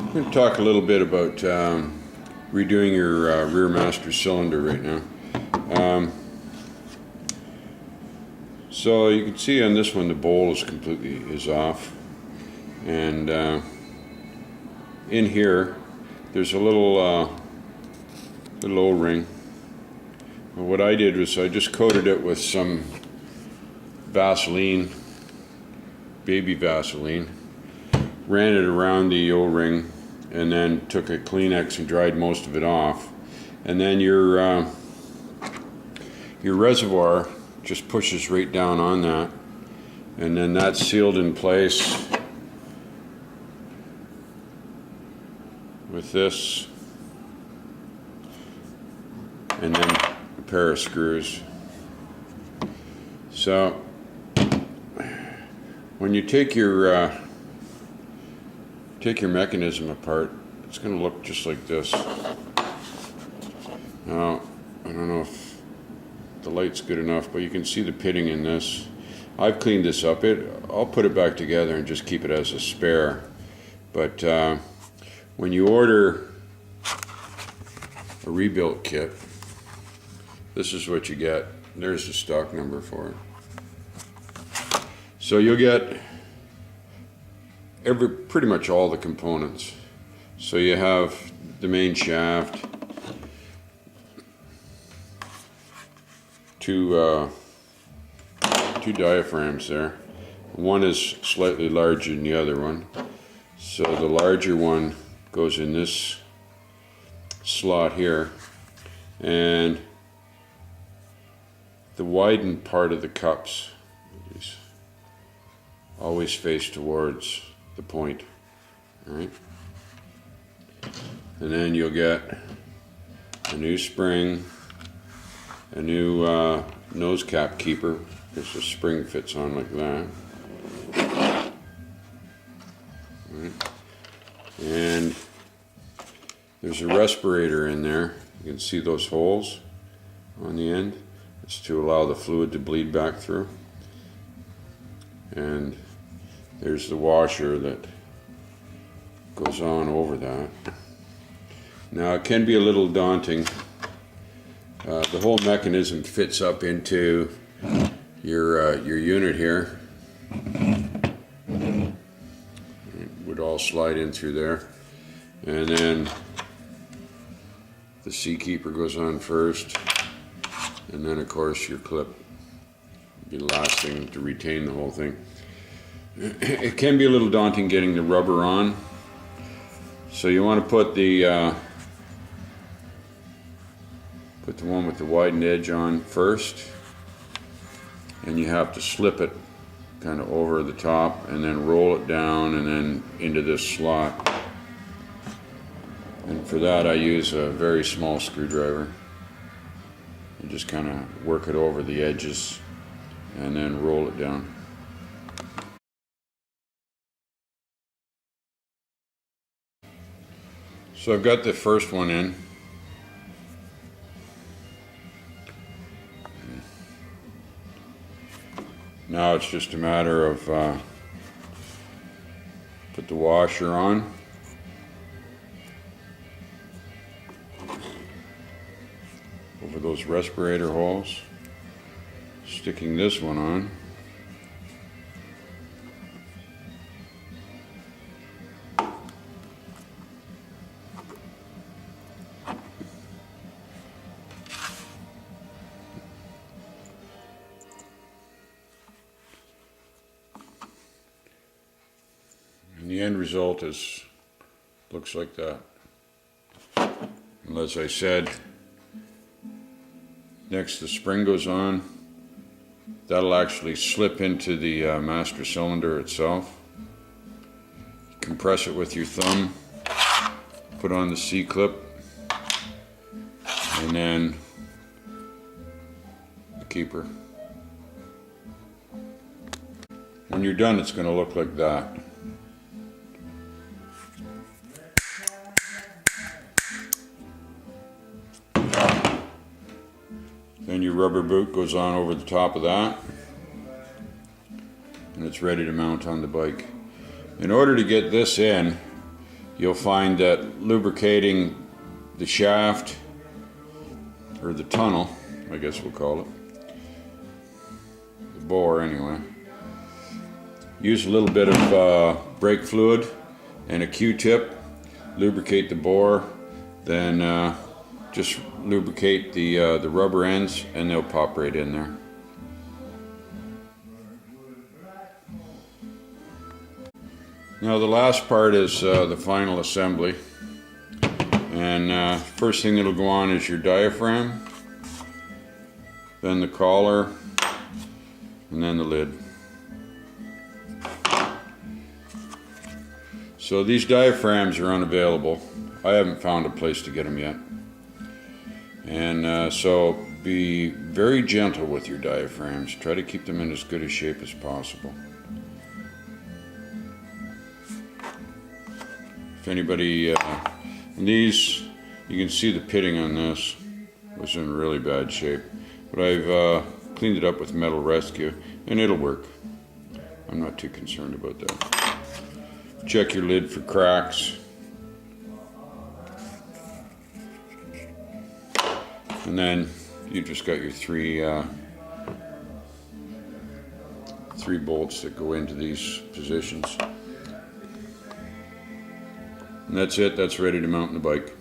I'm going to talk a little bit about redoing your rear master cylinder right now. So you can see on this one the bowl is off, and in here there's a little O-ring. Well, what I did was I just coated it with some Vaseline, baby Vaseline, ran it around the O-ring, and then took a Kleenex and dried most of it off. And then your reservoir just pushes right down on that, and then that's sealed in place with this, and then a pair of screws. So when you take your mechanism apart, it's going to look just like this. Now, I don't know if the light's good enough, but you can see the pitting in this. I've cleaned this up. I'll put it back together and just keep it as a spare. But when you order a rebuilt kit, this is what you get. There's the stock number for it. So you'll get pretty much all the components. So you have the main shaft, two diaphragms there. One is slightly larger than the other one. So the larger one goes in this slot here, and the widened part of the cups always face towards the point. All right, and then you'll get a new spring, a new nose cap keeper, because the spring fits on like that. All right. And there's a respirator in there. You can see those holes on the end. It's to allow the fluid to bleed back through. And there's the washer that goes on over that. Now it can be a little daunting. The whole mechanism fits up into your unit here. It would all slide in through there, and then the C-keeper goes on first, and then of course your clip would be the last thing to retain the whole thing. It can be a little daunting getting the rubber on, so you want to put the one with the widened edge on first, and you have to slip it kind of over the top and then roll it down and then into this slot. And for that I use a very small screwdriver and just kind of work it over the edges and then roll it down. So I've got the first one in. Now it's just a matter of put the washer on, over those respirator holes, sticking this one on, and the end result looks like that. And as I said, next the spring goes on. That'll actually slip into the master cylinder itself. Compress it with your thumb, put on the C-clip, and then the keeper. When you're done, it's going to look like that. Then your rubber boot goes on over the top of that, and it's ready to mount on the bike. In order to get this in, you'll find that lubricating the shaft, or the tunnel, I guess we'll call it, the bore anyway. Use a little bit of brake fluid and a Q-tip, lubricate the bore, then just lubricate the rubber ends and they'll pop right in there. Now the last part is the final assembly, and first thing that'll go on is your diaphragm, then the collar, and then the lid. So these diaphragms are unavailable. I haven't found a place to get them yet. And so be very gentle with your diaphragms. Try to keep them in as good a shape as possible. If anybody, and these, you can see the pitting on this was in really bad shape. But I've cleaned it up with Metal Rescue and it'll work. I'm not too concerned about that. Check your lid for cracks. And then you just got your three bolts that go into these positions. And that's it, that's ready to mount the bike.